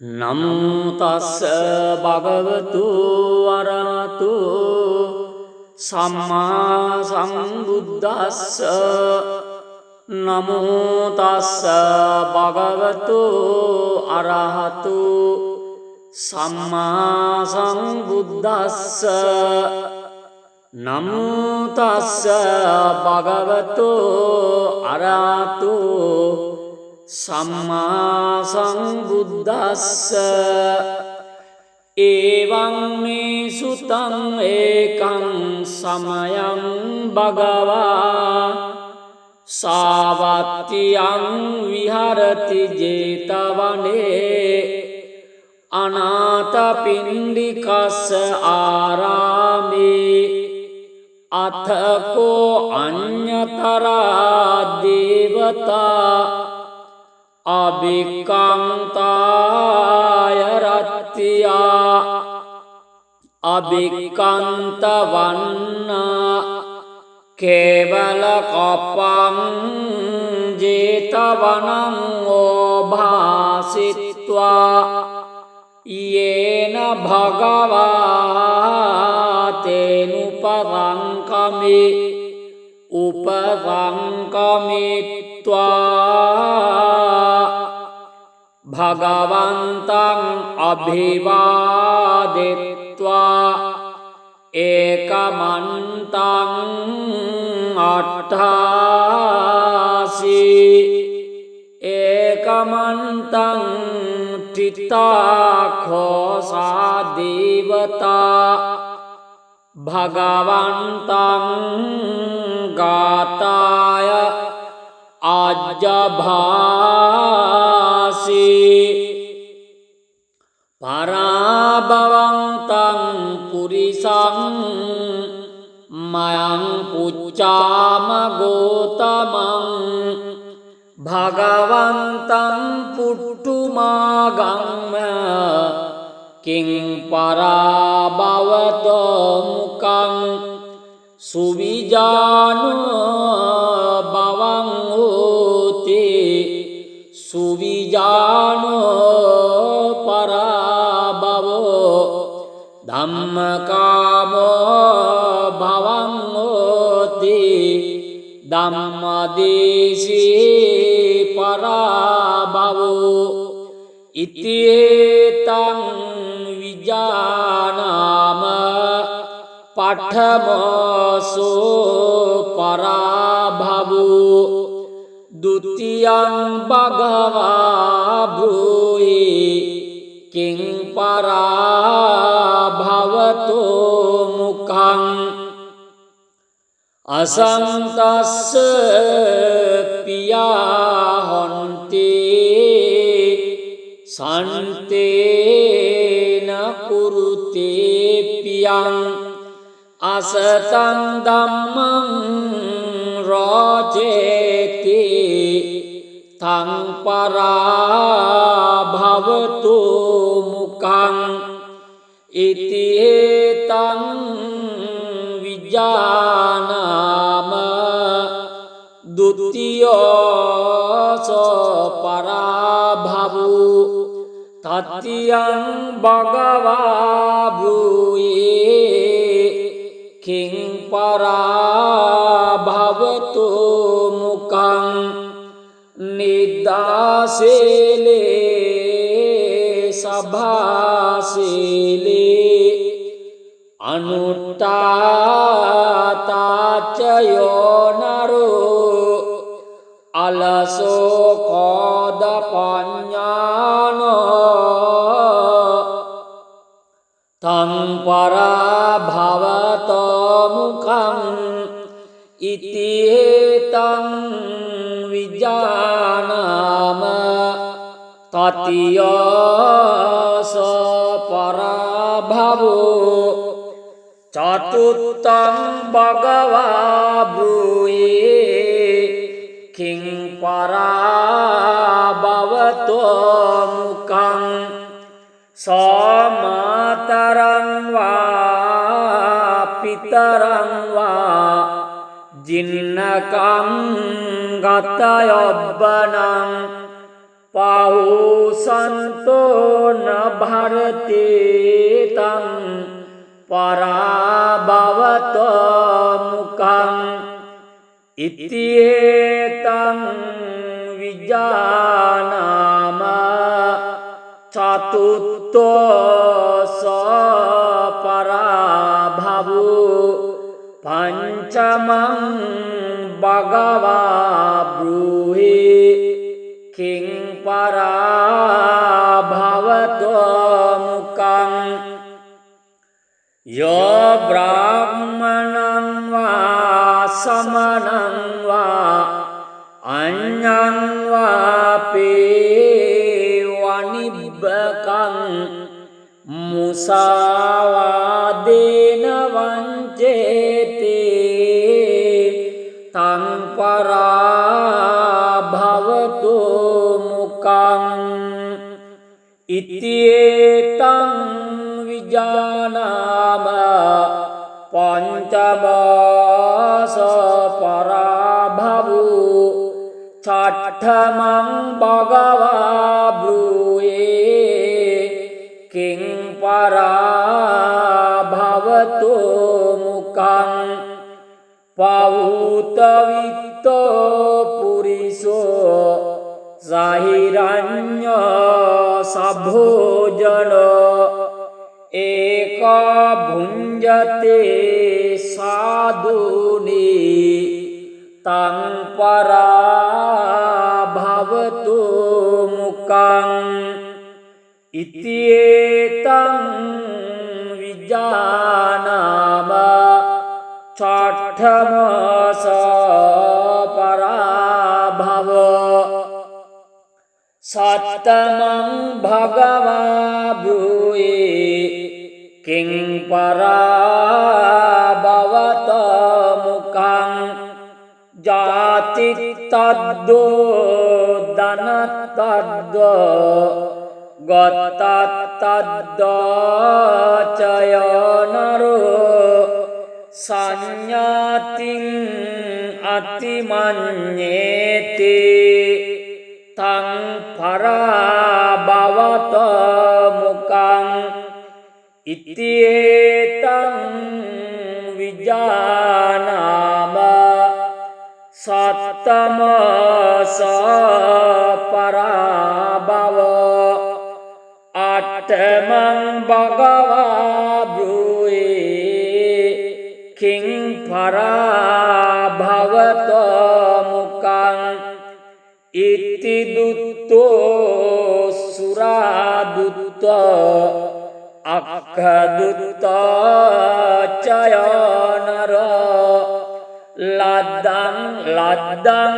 නමෝ තස්ස භගවතු වරහතු සම්මා සම්බුද්දස්ස නමෝ තස්ස භගවතු අරහතු සම්මා සම්බුද්දස්ස නමෝ තස්ස භගවතු අරහතු සම්මා සම්බුද්දස්ස එවං මේ සුතං ඒකං සමයං භගවා සාවත්තියං විහරති ජේතවනේ අනාථපිණ්ඩිකස්ස ආරාමේ අතකෝ අඤ්ඤතරා දේවතා අභික්ඛන්තාය රත්ත්‍යා අභික්ඛන්ත වන්නා කේවල කප්පං ජේතවනං ඕභාසිත්වා යේන භගවා තේනුපරංකමි උපරංකමිත්වා භගවන්තං අභිවාදෙත්වා ඒකමන්තං අට්ඨාසි ඒකමන්තං තිතාඛෝසා දේවතා භගවන්තං ගාතාය අජ්ජභාසි පරාභවන්තං පුරිසං මයං පුච්චාම ගෝතමං භගවන්තං පුට්ටුමාගම්ම කිං පරාභවතෝ මුකං සුවිජානෝ බවං හෝති සුවිජානෝ පරාභවෝ ධම්මකාමෝ භවං හෝති ධම්මදේශී පරාභවෝ ඉතිේතං විජානාම පඨමසෝ පරාභවෝ ဒုတိယံ භගවා භූයි කිං පරාභවතෝ මුඛං අසන්තස්ස පියා හොන්ති සන්තේන කුරුතේ පියං අසතං ධම්මං රාජේති තං පරාභවතු මුඛං ඉතිහෙතං විජානාම ဒုတိယ පරාභවෝ තත්තියං භගවා භූයේ කිං පරාභවතු මුඛං නිදාසේලේ සභාසේලේ අනුට්ඨාතාචයෝ නරෝ අලසෝ කෝද පඤ්ඤානෝ තං පරාභවතෝ මුඛං ඉතිහෙතං විජානාම තතියස පරාභවෝ චතුත්තං භගවා භූයේ කිං පරාභවතෝ මුඛං සෝමාතරං වා පිතරං වා ජින්නකං ගතයොබ්බනං पाहु संतो न भारते तं पराभवत मुखम् इत्येतं विजानाम चतुर्थो स पराभवो पंचमं भगवा ब्रूहि किं पराभवतो मुखम् यो ब्राह्मणं वा समनं वा अन्यं वापि वनिभकं मुसावादेन वञ्चेते तं पराभवतो मुखम् इत्येतं विजानाम पंचमस पराभवो षष्ठमं भगवा ब्रूहि किं पराभवतो मुखम् पहुतवित्तो पुरिषो साहिरण्य सभोजन एक भुञ्जते साधुनि तं पराभवतो मुखम् इत्येतं विजानाम षष्ठमस पराभवो सप्तमं भगवा ब्रूहि किं पराभवत मुखम् जाति तद्दो धन तद्दो गत तद्दो चयनरो संज्ञातिं अतिमन्येते तं पराभवत मुखम् इत्येतं विजानाम सप्तमस पराभवो अष्टमं भगवा ब्रूहि किं पराभवत मुखम् इति दुत्तो सुरादुत्त अक्खदुत्त चयनर लद्दं लद्दं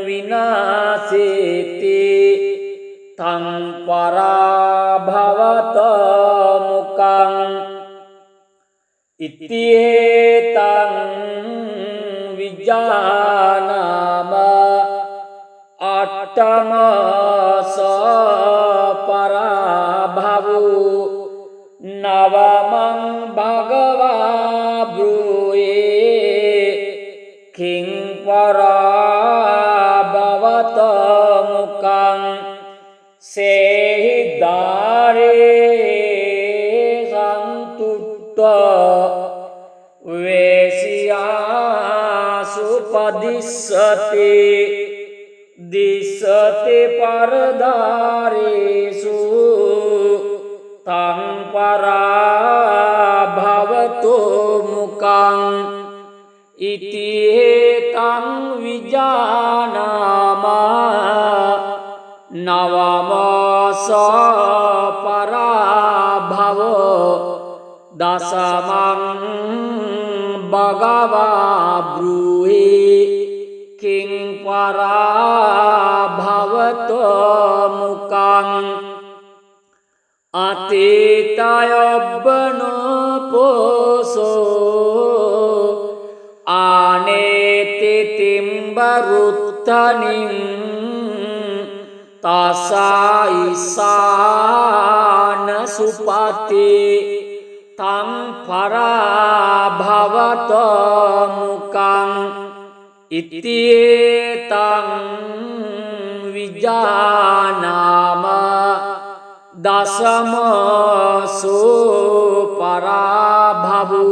विनाशेति तं पराभवत मुखम् इत्येतं विजानाम अष्टमस पराभवो नवमं भगवा ब्रूहि किं पराभवत मुखम् सेहिदारे सन्तुष्ट वेश्यासु पदिष्यते दिशते परदारेषु तं पराभवतो मुखम् इत्येतं विजानाम नवमस पराभवो दशमं भगवा ब्रूहि किं पराभवतो मुखम् अतीतयौवनपोषो आनेति तिम्बरुत्तनिं तसा ईशान सुपति तं पराभवत मुखम् इत्येतं විජානාම දසමසෝ පරාභවු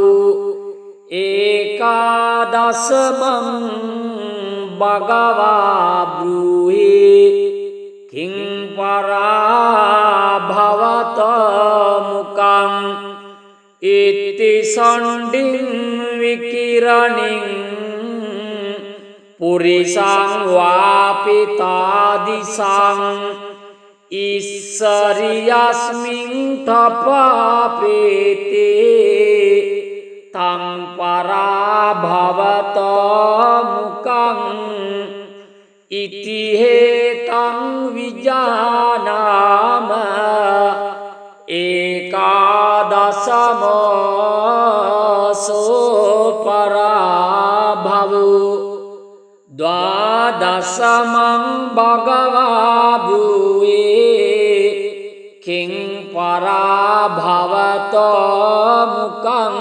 ඒකාදසමං භගවා බ්‍රූහි කිං පරාභවත මුකං ඉති සණ්ඩින් විකිරණින් පුරිසං වාපිතාදිසං ඉස්සරියස්මින් තපාපේතේ තං පරාභවත මුකං ඉති හේතං විජානාම ඒකාදසමසෝ පරාභවු ද්වාදසමං භගවා භූයේ කිං පරාභවත මුකං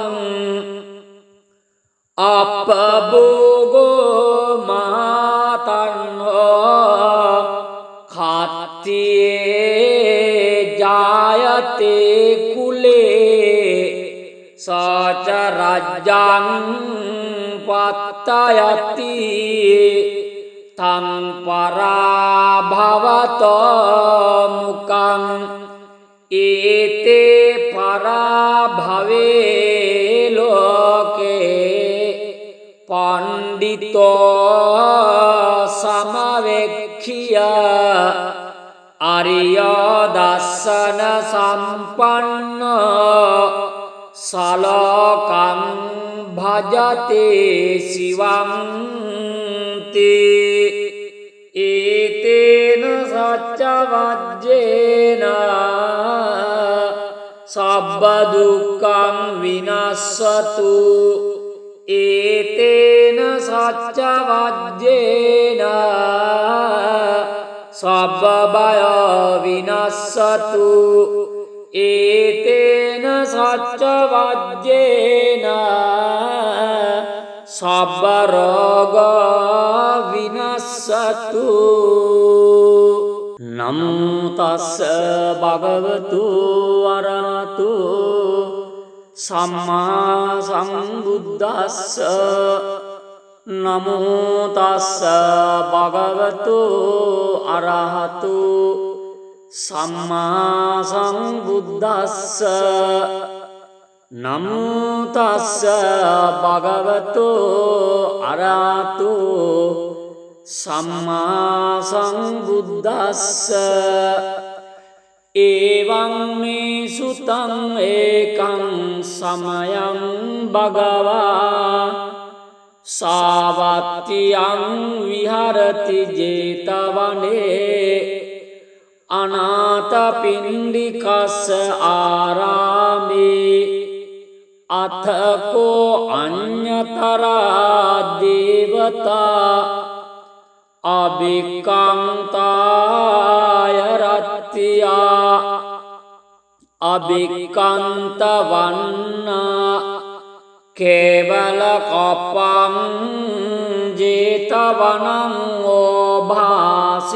අපභෝගෝ මාතන්නෝ කත්තියේ ජායතේ කුලේ සච රජ්ජං පත්තයති තං පරාභවත මුකං ඒතේ පරාභවේ ලෝකේ පණ්ඩිතෝ සමවෙක්ඛිය අරිය දස්සන සම්පන්න සලකං භජතේ සිවං තේ ඒතේන සච්ච වජ්ජේන සබ්බ දුක්ඛං විනස්සතු ඒතේන සච්ච වජ්ජේන සබ්බ බය විනස්සතු ඒතේන සච්ච වජ්ජේන සබ්බ රෝග විනස්සතු නමෝ තස්ස භගවතු අරහතු සම්මා සම්බුද්දස්ස නමෝ තස්ස භගවතු අරහතු සම්මා සම්බුද්දස්ස නමෝ තස්ස භගවතු අරහතු සම්මා සම්බුද්දස්ස එවං මේ සුතං ඒකං සමයං භගවා සාවත්තියං විහරති ජේතවනේ අනාථපිණ්ඩිකස්ස ආරාමේ අතකෝ අඤ්ඤතරා දේවතා අභික්ඛන්තාය රත්ත්‍යා අභික්ඛන්ත වන්නා කේවල කප්පං ජේතවනං ඕභාසිත්වා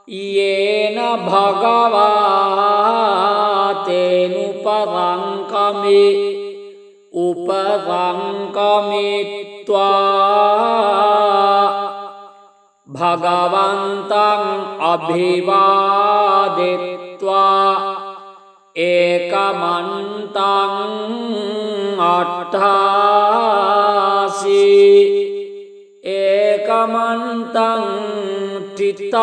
යේන භගවා තේනුපරංකමි උපරංකමිත්වා භගවන්තං අභිවාදෙත්වා ඒකමන්තං අට්ඨාසි ඒකමන්තං තිතාඛෝසා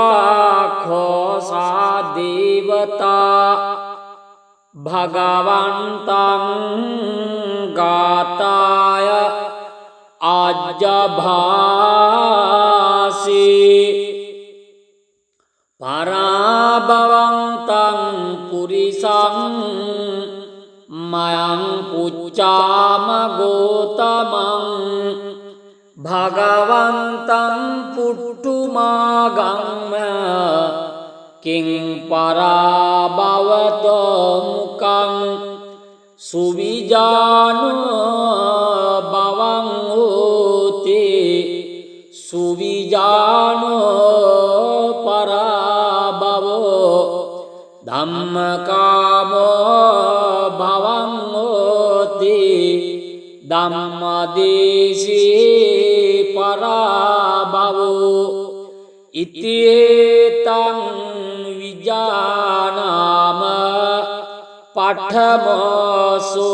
දේවතා භගවන්තං ගාතාය ආජ්ජභාසි පරාභවන්තං පුරිසං මයං පුච්චාම ගෝතමං භගවන්තං පුට්ටුමාගම්ම කිං පරාභවතෝ මුකං සුවිජානෝ බවං හෝති සුවිජානෝ ධම්මකාමෝ භවං හෝති ධම්මදේශී පරාභවෝ ඉතියේතං විජානාම පඨමසෝ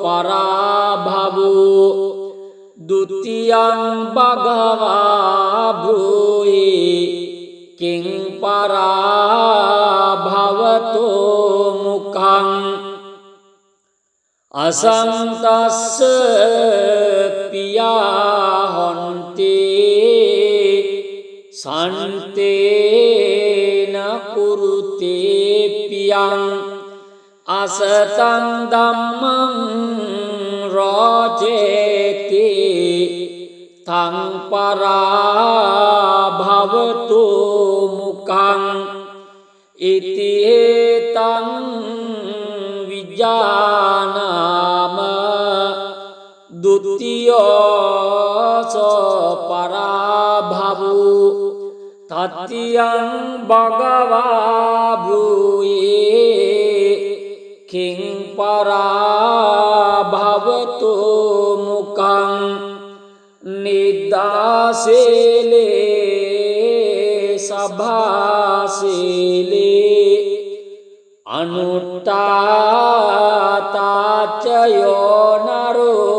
පරාභවෝ ဒုတိယံ භගවා භූයි කිං පරාභවතෝ මුඛං අසන්තස්ස පියා හොන්ති සන්තේන කුරුතේ පියං අසතං ධම්මං රෝචේති තං පරාභවතු මුඛං ඉතිහෙතං විජානාම ဒုတိယส පරාභවෝ තත්තියං භගවා භූයේ කිං පරාභවතු මුඛං නිදාසේලේ සභාසේලේ අනුට්ඨාතාචයෝ නරෝ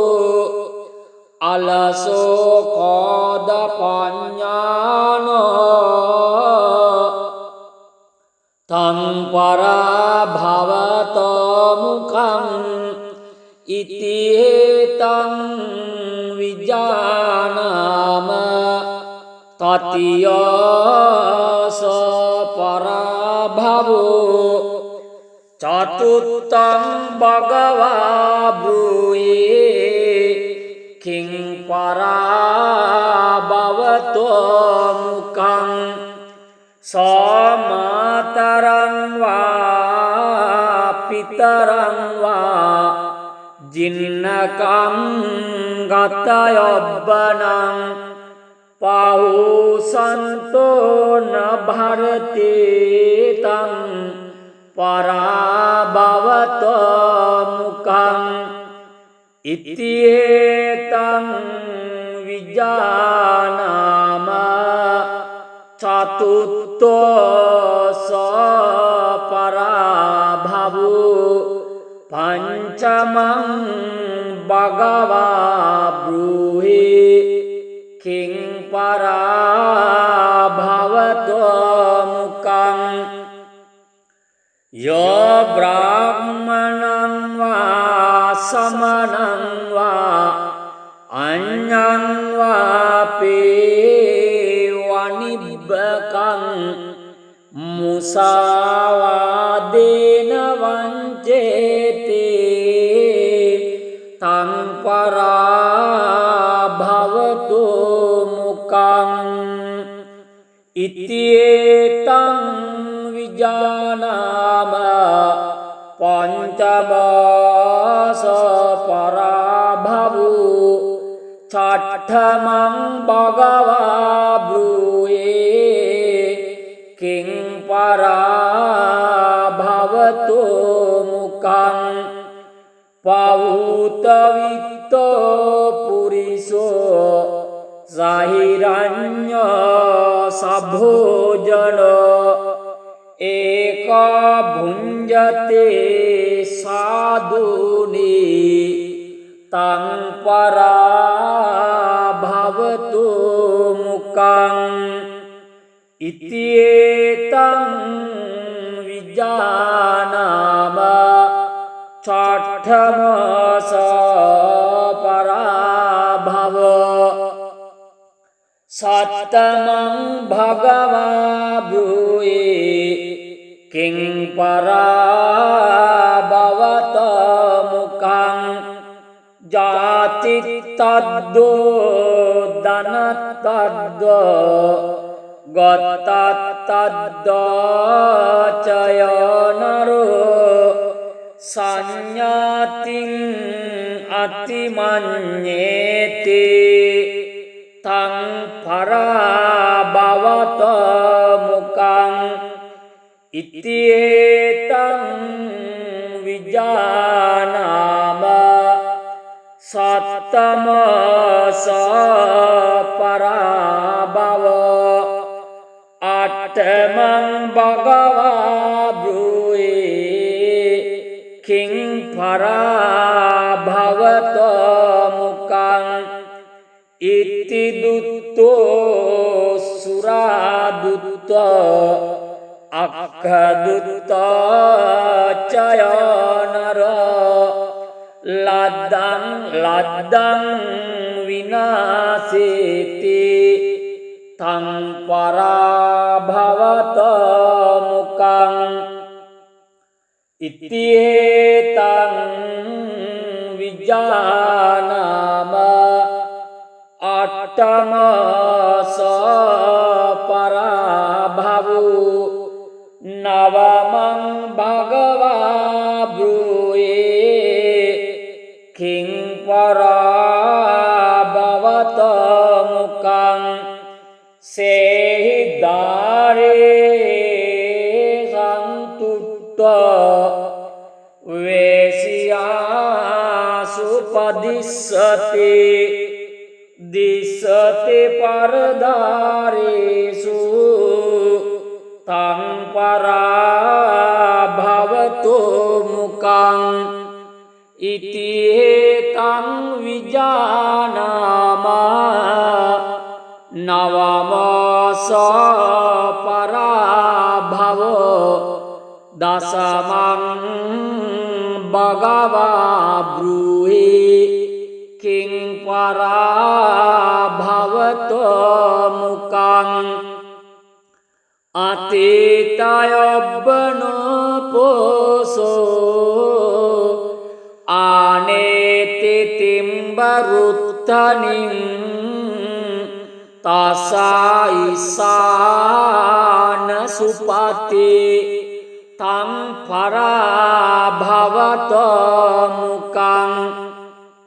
අලසෝ කෝද පඤ්ඤානෝ තං පරාභවතෝ මුඛං ඉතිහෙතං විජානාම තතියස පරාභවෝ චතුත්තං භගවා භූයේ කිං පරාභවතෝ මුඛං සෝමාතරං වා පිතරං වා ජින්නකං ගතයොබ්බනං පාහුසන්තෝ නභරතේ තං පරාභවතෝ මුඛං ඉතිහෙතං විජානාම චතුත්තෝස පරාභවෝ පංචමං භගවා බ්‍රූහි කිං පරාභවතෝ මුඛං යෝ බ්‍රාහ්මණං වා සමනං වා අඤ්ඤං වාපේ වනිබ්බකං මුසාවාදේන වංචේති තං පරාභවතු මුඛං ඉතියේතං විජානාම පංචමාස පරාභවෝ චට්ඨමං භගවා භූයේ කිං පරාභවතු මුඛං පවුතවිත්තෝ පුරිසෝ සහිරඤ්ඤ සභෝජනෝ ඒක භුඤ්ජතේ සාදුනි තං පරාභවතු මුඛං ඉතියේතං විජානාම චට්ඨමස පරාභවෝ සත්තමං භගවා භූයේ කිං පරාභවතෝ මුඛං ජාතිත්තද්දෝ ධනත්තද්දෝ ගතත්තද්දෝ චයනරෝ සංඥාතින් අතිමඤ්ඤේති තං පරාභවතෝ මුඛං ඉතිේතං විජානාම සත්තමස පරාභව අට්ඨමං භගවා බ්‍රූයේ කිං පරාභවත මුකං ඉති දුත්තෝ සුරාදුත්තෝ අක්ඛදුත්තෝ චයනර ලද්දං විනාසේති තං පරාභවත මුකං ඉතිේතං විජානාම අට්ඨමස පරාභවෝ නවමං භගවා බ්‍රූයේ කිං පරාභවත මුකං සේහි දාරේ සන්තුට්ඨ වේසියාසු පදිස්සති දිස්සති පරදාරේසු තං පරාභවතු මුකං ඉතිේතං විජානාම නවමස පරාභවෝ දසමං භගවා බ්‍රූහි කිං පරාභවතෝ මුකං අතීතයොබ්බනෝ පෝසෝ ආනේති තිම්බරුත්තනින් තසයිසාන සුපති තං පරාභවතෝ මුකං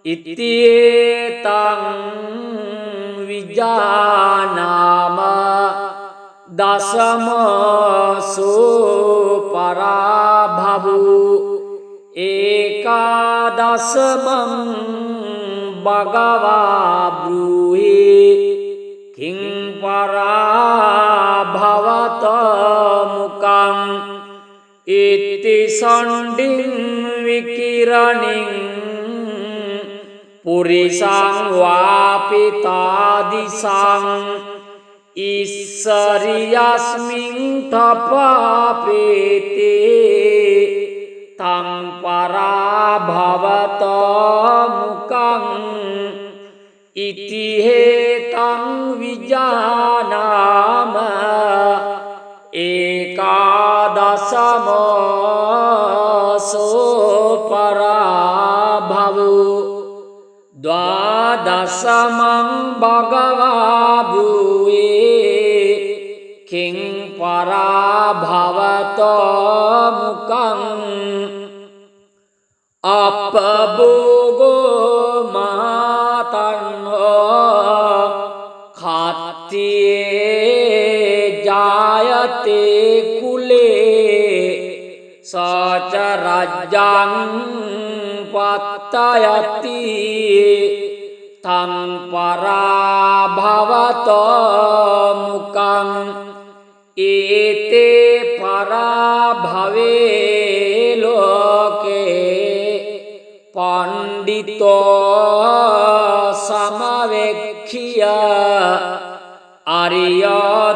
ඉතිේතං විජානාම දසමසෝ පරාභවෝ ඒකාදසමං භගවා බ්‍රූහි කිං පරාභවත මුකං ඉති සණ්ඩින් විකිරණින් පුරිසං වාපිතාදිසං ඉස්සරියස්මින් තපාපේතේ තං පරාභවත මුකං ඉතිහෙතං විජානාම ඒකාදසමසෝ පරාභවෝ ද්වාදසමං භගවා බ්‍රූයේ කිං පරාභවතෝ මුකං අපභෝගෝ මාතන්නෝ khatiye ජායතේ කුලේ සච රජ්ජං පත්තයති තං පරාභවතෝ මුකං ඒතේ පරාභවේ ලෝකේ පණ්ඩිතෝ සමවෙක්ඛිය අරිය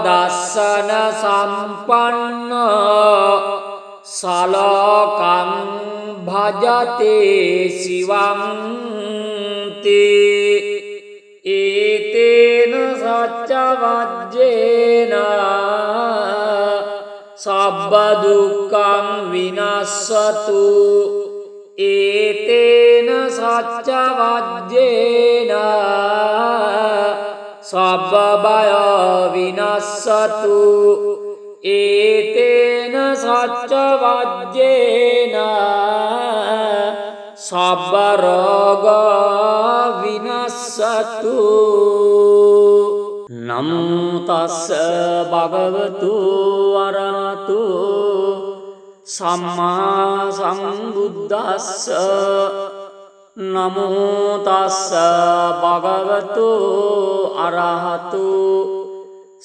දස්සන සම්පන්න සලකං භජතේ සිවං තේ ඒතේන සච්ච වජ්ජේන සබ්බ දුක්ඛං විනස්සතු ඒතේන සච්ච වජ්ජේන සබ්බ බය විනස්සතු ඒතේන සච්ච වජ්ජේන සබ්බ රෝග විනස්සතු නමෝ තස්ස භගවතු අරහතු සම්මා සම්බුද්දස්ස නමෝ තස්ස භගවතු අරහතු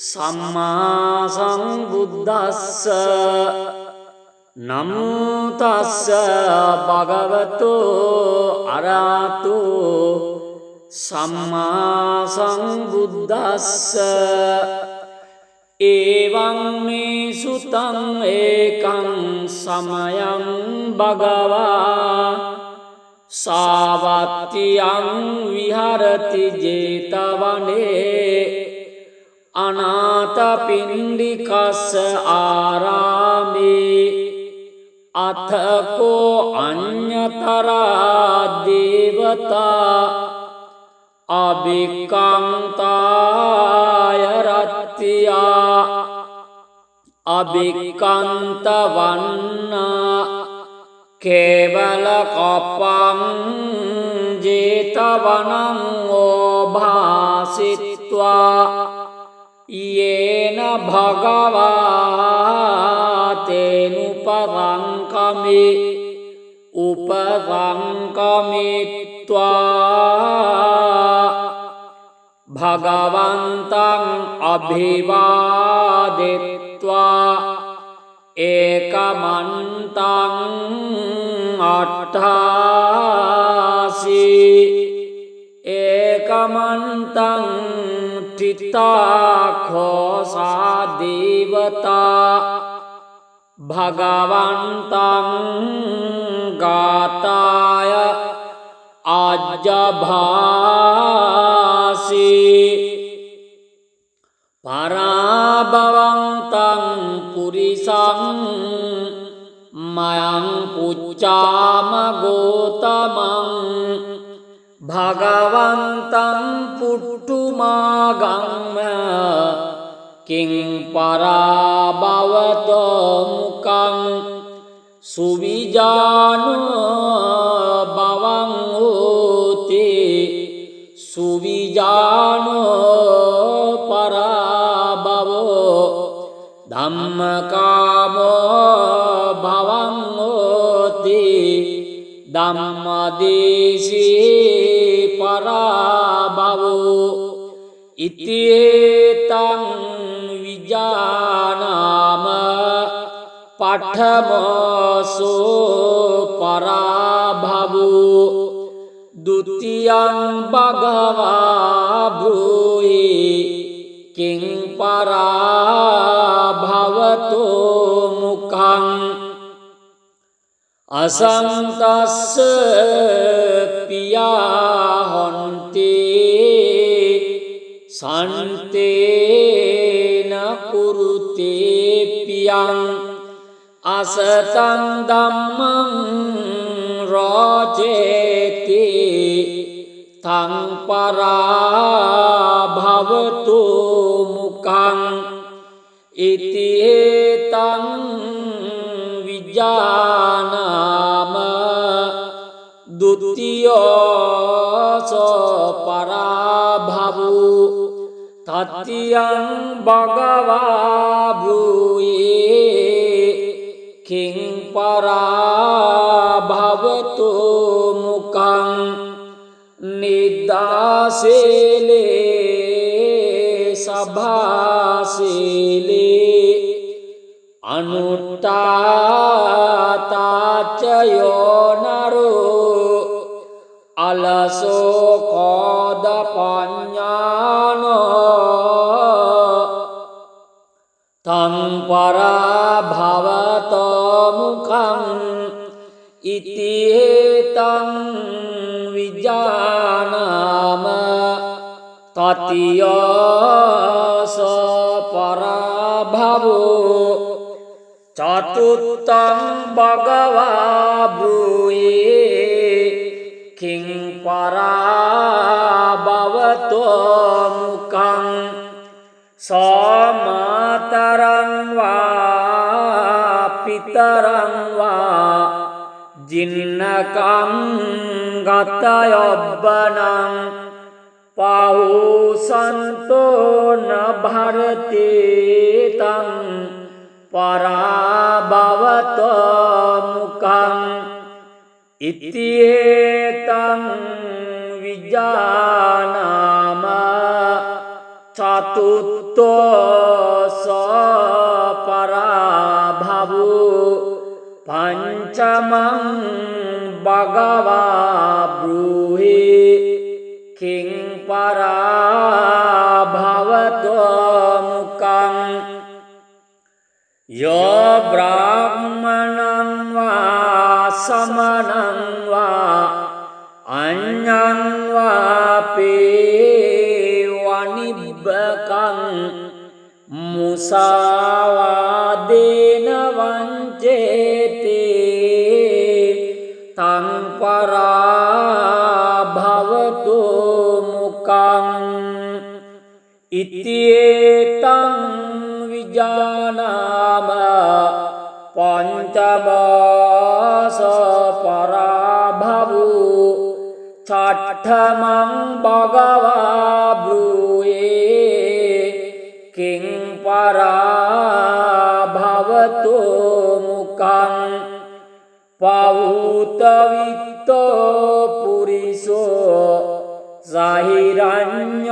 සම්මා සම්බුද්දස්ස නමෝ තස්ස භගවතු අරහතු සම්මා සම්බුද්දස්ස එවං මේ සුතං ඒකං සමයං භගවා සාවත්තියං විහරති ජේතවනේ අනාථපිණ්ඩිකස්ස ආරාමේ අතකෝ අඤ්ඤතරා දේවතා අභික්ඛන්තාය රත්ත්‍යා අභික්ඛන්ත වන්නා කේවල කප්පං ජේතවනං ඕභාසිත්වා යේන භගවා තේනුපරංකමේ උපරංකමිත්වා භගවන්තං අභිවාදෙත්වා ඒකමන්තං අට්ඨාසි ඒකමන්තං තිතාඛෝසා දේවතා භගවන්තං ගාතාය අජ්ජභාසි පරාභවන්තං පුරිසං මයං පුච්චාම ගෝතමං භගවන්තං පුට්ටුමාගම්ම කිං පරාභවතෝ මුකං සුවිජානෝ බවං හෝති සුවිජානෝ පරාභවෝ ධම්මකාමෝ භවං හෝති ධම්මදේශී පරාභවෝ ඉතිේතං විජානාම පඨමසෝ පරාභවෝ ဒုတိယံ භගවා භූයි කිං පරාභවතෝ මුඛං අසංතස්ස පියා හොන්ති සන්තේන කුරුතේ පියං අසතං ධම්මං රෝචේති තං පරාභවතු මුඛං ඉතිහෙතං විජානාම ဒုတိယ පරාභවෝ තත්තියං භගවා භූයේ කිං පරාභවතු මුඛං නිදාසේලේ සභාසේලේ අනුට්ඨාතාචයෝ නරෝ අලසෝ කෝද පඤ්ඤානෝ තං පරාභවතෝ මුඛං ඉතිහෙතං විජානාම තතියස පරාභවෝ චතුත්තං භගවා භූයේ කිං පරාභවතෝ මුඛං සෝමාතරං වා පිතරං වා ජින්නකං ගතයොබ්බනං पाहु संतो न भारते तं पराभवत मुखं इत्येतं विजानाम चतुर्थो स पराभवो पंचमं भगवा ब्रूहि किं पराभवतो मुखं यो ब्राह्मणं वा समनं वा अन्यं वापि वनिभकं मुसावादेन वञ्चेते तं पराभवतो मुखम् इत्येतं विजानाम पंचमस पराभवो छठमं भगवा ब्रूहि किं पराभवतो मुखं पौतवित्तो पुरिषो साहिरण्य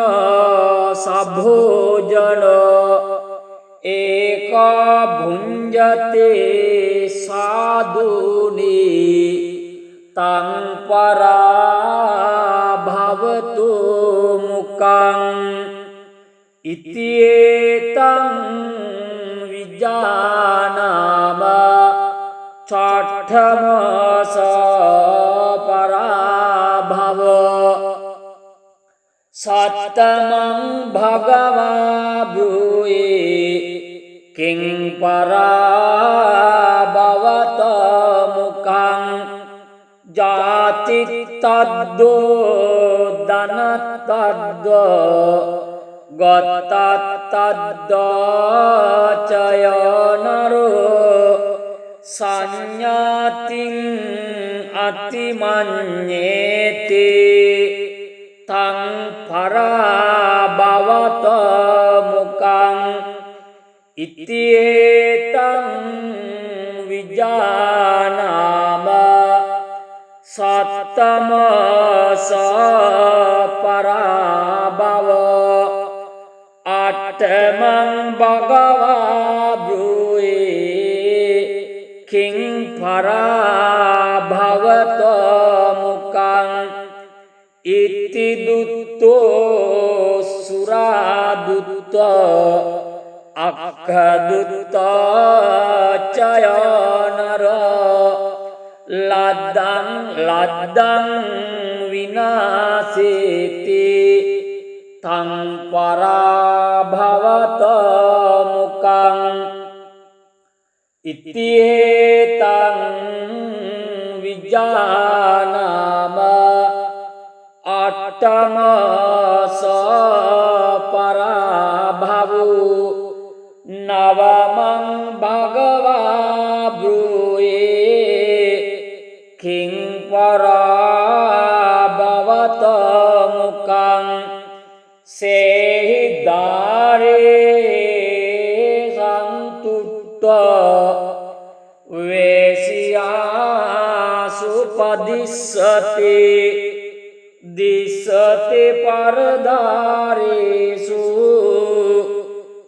सभोजन एक भुञ्जते साधुनि तं पराभवतो मुखम् इत्येतं विजानाम छठमस पराभवो सप्तमं भगवा ब्रूहि किं पराभवत मुखं जातिस्तद्दो धनस्तद्दो गतस्तद्दो चयनरो संज्ञातिं अतिमन्येते तं पराभवत मुखं इत्येतं विजानाम सप्तमस पराभवो अष्टमं भगवा ब्रूहि किं पराभवत मुखं इति दुत्तो सुरादुत्त अक्खदुत्त चयनर लद्दं लद्दं विनाशेति तं पराभवत मुखम् इत्येतं विजानाम अष्टमस पराभवो नवमं भगवा ब्रूहि किं पराभवत मुखं सेहिदारे सन्तुष्ट वेश्यासु पदिष्यते दिशते परदारेषु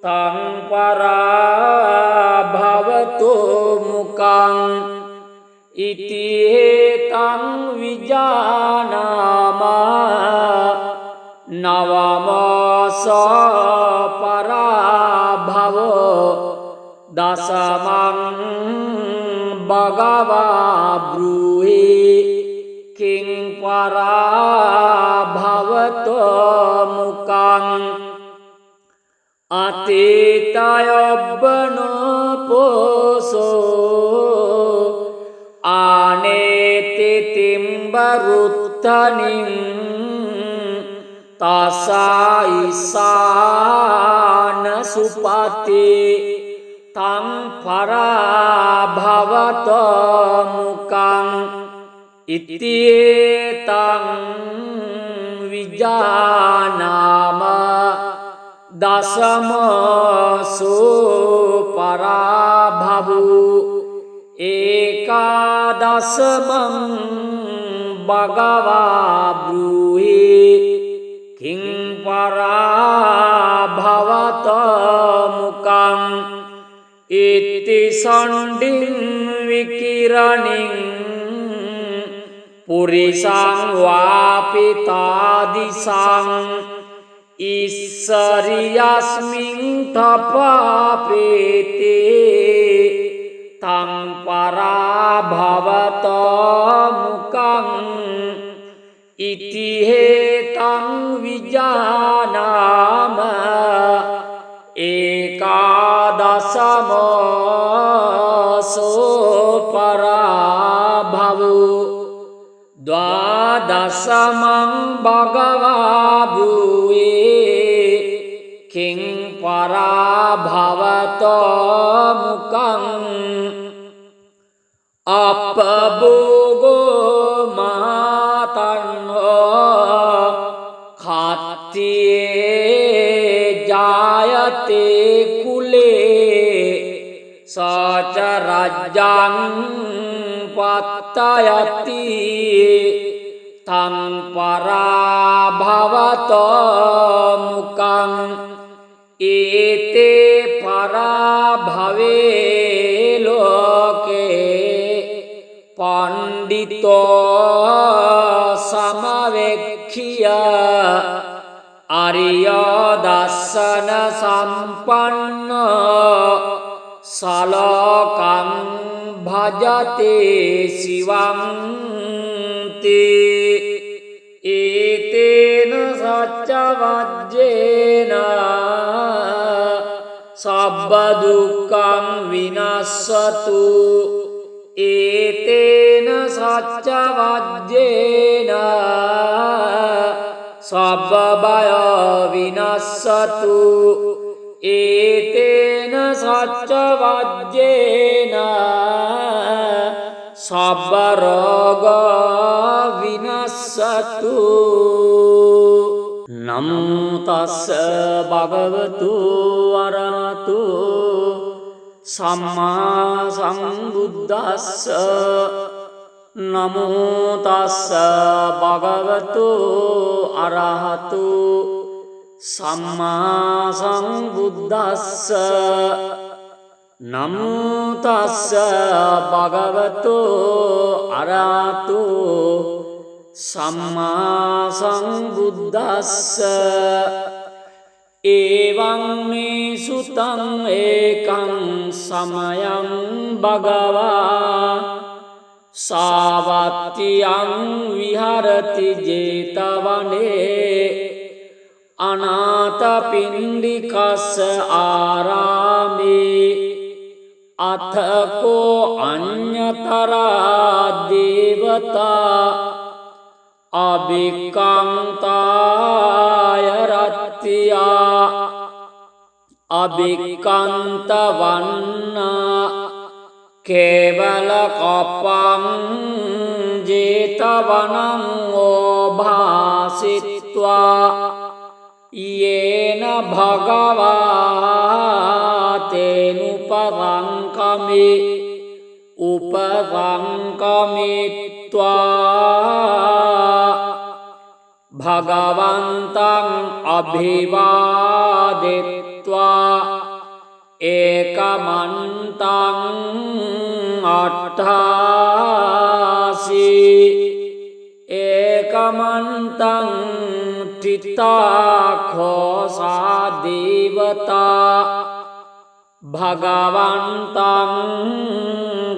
तं पराभवतो मुखम् इत्येतं विजानाम नवमस पराभवो दशमं भगवा ब्रूहि किं पराभवतो मुखम् अतीतयौवनपोषो आनेति तिम्बरुत्थनिं तसा ईशान सुपति तं पराभवत मुखम् इत्येतं විජානාම දසමසු පරාභවු ඒකාදසමං භගවා බ්‍රූහි කිං පරාභවත මුකං ඉති සණ්ඩින් විකිරණින් පුරිසං වාපිතාදිසං ඉස්සරියස්මින් තපාපේතේ තං පරාභවත මුකං ඉති හේතං විජානාම ඒකාදසමසෝ පරාභවු ද්වාදසමං භගවා භූයේ කිං පරාභවත මුකං අපභෝගෝ මාතන්නෝ කත්තියේ ජායතේ කුලේ සච රජ්ජං පත්තයති තං පරාභවත මුකං ඒතේ පරාභවේ ලෝකේ පණ්ඩිතෝ සමවෙක්ඛිය අරිය දස්සන සම්පන්න සලකං භජතේ සිවං තේ ඒතේන සච්ච වජ්ජේන සබ්බ දුක්ඛං විනස්සතු ඒතේන සච්ච වජ්ජේන සබ්බ බය විනස්සතු ඒතේන සච්ච වජ්ජේන සබ්බ රෝග විනස්සතු නමෝ තස්ස භගවතු අරහතු සම්මා සම්බුද්දස්ස නමෝ තස්ස භගවතු අරහතු සම්මා සම්බුද්දස්ස නමෝ තස්ස භගවතු අරහතු සම්මා සම්බුද්දස්ස එවං මේ සුතං ඒකං සමයං භගවා සාවත්තියං විහරති ජේතවනේ අනාථපිණ්ඩිකස්ස ආරාමේ අතකෝ අඤ්ඤතරා දේවතා අභික්ඛන්තාය රත්ත්‍යා අභික්ඛන්ත වන්නා කේවල කප්පං ජේතවනං ඕභාසිත්වා යේන භගවා තේනුපරංකමි උපරංකමිත්වා භගවන්තං අභිවාදෙත්වා ඒකමන්තං අට්ඨාසි ඒකමන්තං තිතාඛෝසා දේවතා භගවන්තං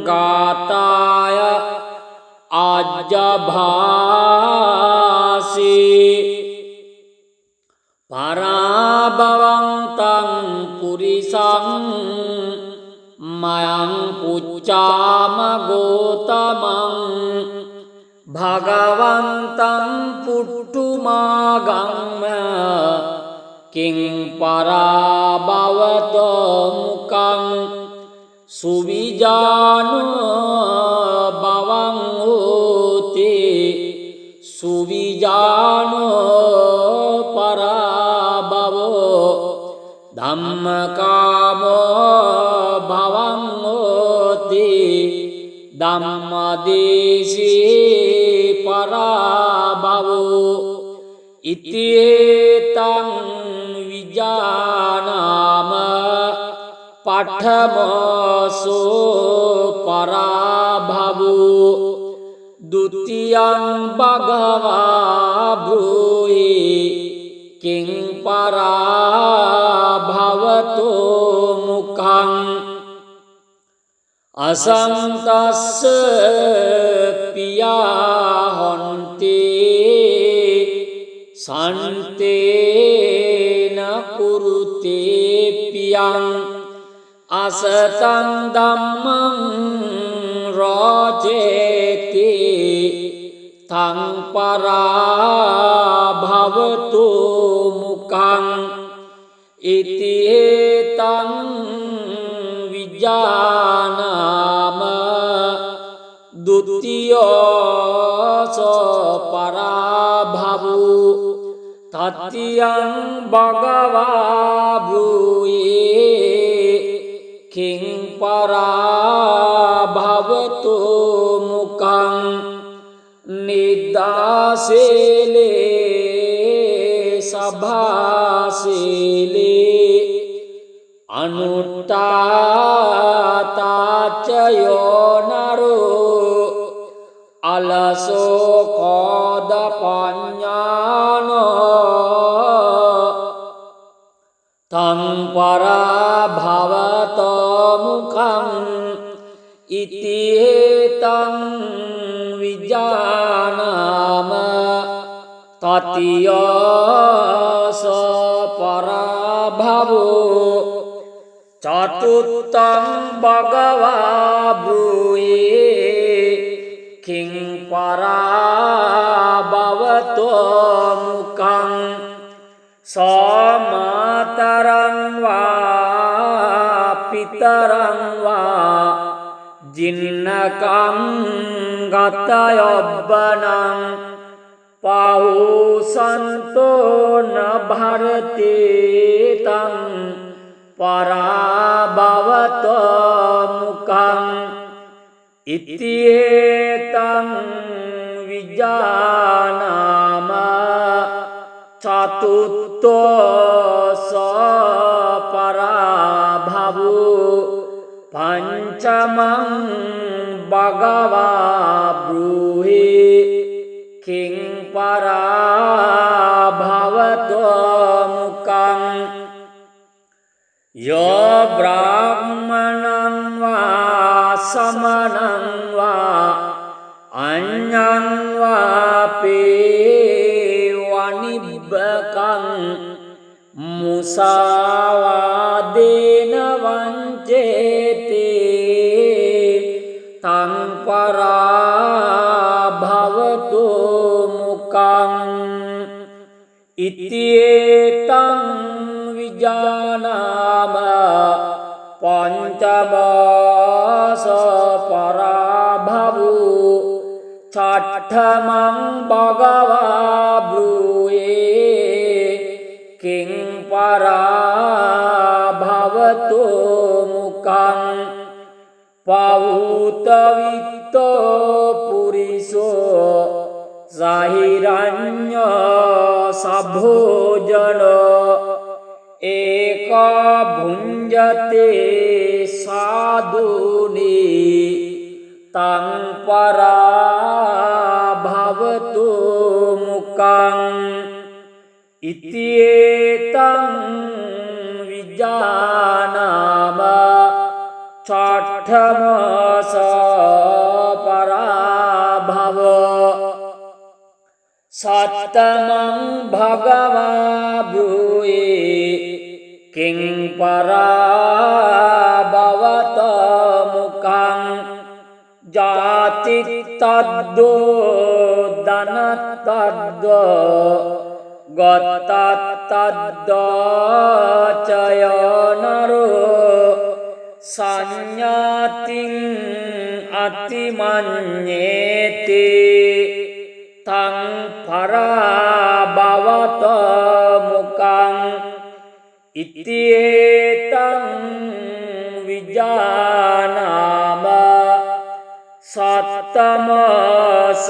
ගාතාය ආජ්ජභාසි පරාභවන්තං පුරිසං මයං පුච්චාම ගෝතමං භගවන්තං පුට්ටුමාගම්ම කිං පරාභවතෝ මුකං සුවිජානෝ බවං හෝති සුවිජානෝ ධම්මකාමෝ භවං හෝති ධම්මදේශී පරාභවෝ ඉතියේතං විජානාම පඨමසෝ පරාභවෝ ဒုတိယံ භගවා භූයි කිං පරාභවතෝ මුඛං අසංතස්ස පියා හොන්ති සන්තේන කුරුතේ පියං අසතං ධම්මං රාජේති තං පරාභවතු මුඛං ඉතිහෙතං විජානාම ဒုတိယ පරාභවෝ තත්තියං භගවා භූයේ කිං පරාභවතු මුඛං නිදාසේලේ සභාසේලේ අනුට්ඨාතාචයෝ නරෝ අලසෝ කෝද පඤ්ඤානෝ තං පරාභවතෝ මුඛං ඉතිහෙතං විජානාම තතියස පරාභවෝ චතුත්තං භගවා භූයේ කිං පරාභවතෝ මුඛං සෝමාතරං වා පිතරං වා ජින්නකං ගතයොබ්බනං පාහුසන්තෝ නභරතේ තං පරාභවතෝ මුඛං ඉතිහෙතං විජානාම චතුත්ථෝස පරාභවෝ පංචමං භගවා බ්‍රූහි කිං පරාභවතෝ මුඛං යෝ බ්‍රාහ්මණං වා සමනං වා අඤ්ඤං වාපේ වනිබ්බකං මුසාවාදේන වංචේති තං පරාභවතු මුඛං ඉතියේතං විජානාම පංචමාස පරාභවෝ චට්ඨමං භගවා භූයේ කිං පරාභවතු මුඛං පවුතවිත්තෝ පුරිසෝ සහිරඤ්ඤෝ සභෝජනෝ ඒකා භුඤ්ජතේ සාදුනි තං පරාභවතු මුඛං ඉතියේතං විජානාම චට්ඨමස පරාභවෝ සත්තමං භගවා භූයේ කිං පරාභවතෝ මුඛං ජාතිත්තද්දෝ ධනත්තද්දෝ ගතත්තද්දෝ චයනරෝ සංඥාතින් අතිමඤ්ඤේති තං පරාභවතෝ මුඛං इत्येतं विजानाम सत्तमस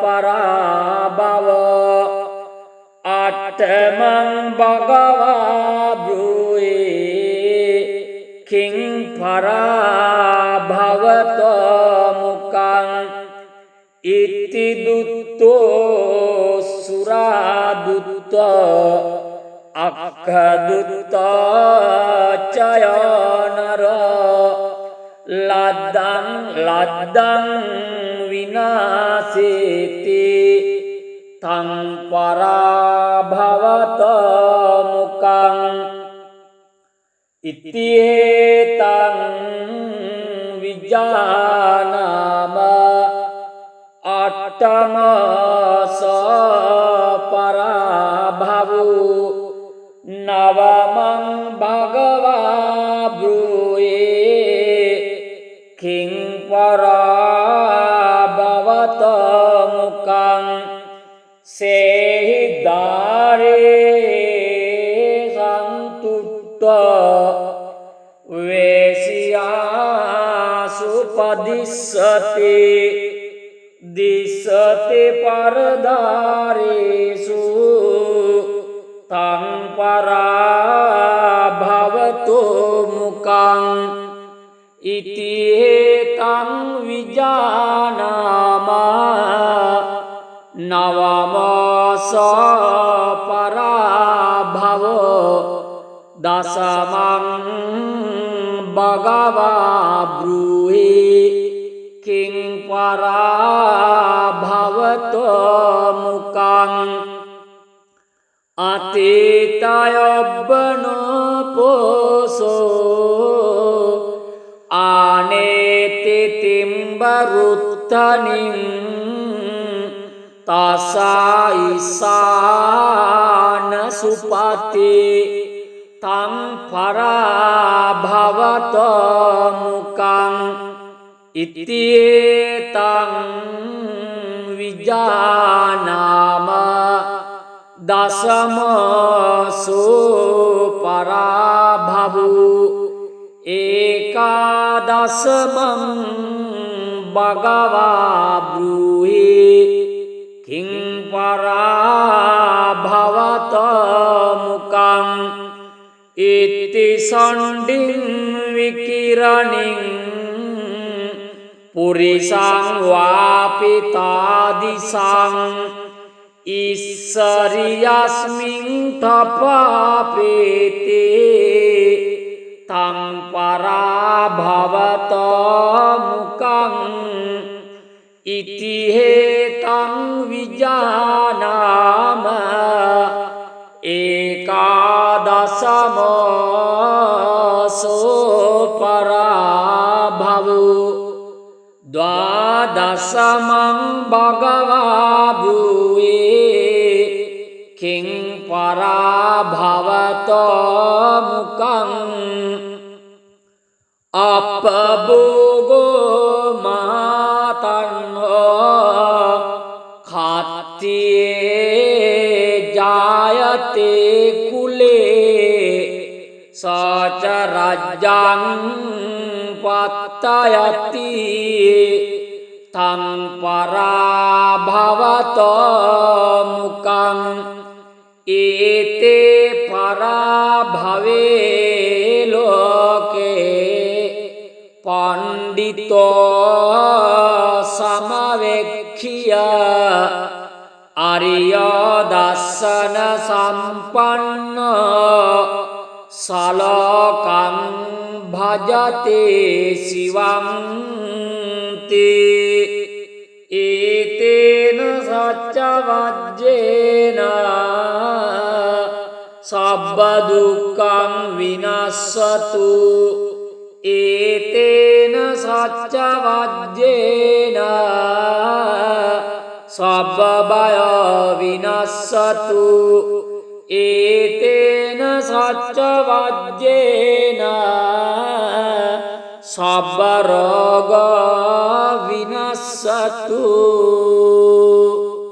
पराभव आत्मं भगवा ब्रूये किं पराभवत मुखं इति दुत्तो सुरादुत्त अक्खदुत्त चयनर लद्दं लद्दं विनाशेति तं पराभवत मुखं इत्येतं विजानाम अट्टमस पराभवो नवमं भगवा ब्रूये किं पराभवत मुखं सेहिदारे सन्तुष्ट वेश्यासुपदिशते दिशते परदारेषु तं पराभवतो मुखं इत्येतं विजानाम नवमस पराभवो दशमं भगवा ब्रूहि किं पराभवतो मुखं अतीतयौवनपोषो आनेति तिम्बरुत्थनिं तसा ईशान सुपति तं पराभवत मुखं इत्येतं विजानाम दशमसो पराभवो एकादशमं भगवा ब्रूहि किं पराभवत मुखं इति षण्डिं विकिरणिं पुरिषं वापि तादिशं ईश्वर्यस्मिन् तपापेते तं पराभवत मुखं इत्येतं विजानाम एकादशमसो पराभवो द्वादशमं भगवा ब्रूये किं पराभवत मुखं अपभोगो मातन्नो खात्ये जायते कुले स च राज्यं पत्तयति तं पराभवत मुखं एते पराभवे लोके पंडितो समवेक्ष्य आर्य दर्शन संपन्न सलोकं भजते शिवं ते एतेन सच्चवज्जेन सर्वदुःखं विनश्यतु एतेन सच्चवज्जेन सर्वभय विनश्यतु एतेन सच्चवज्जेन सर्वरोग विनश्यतु।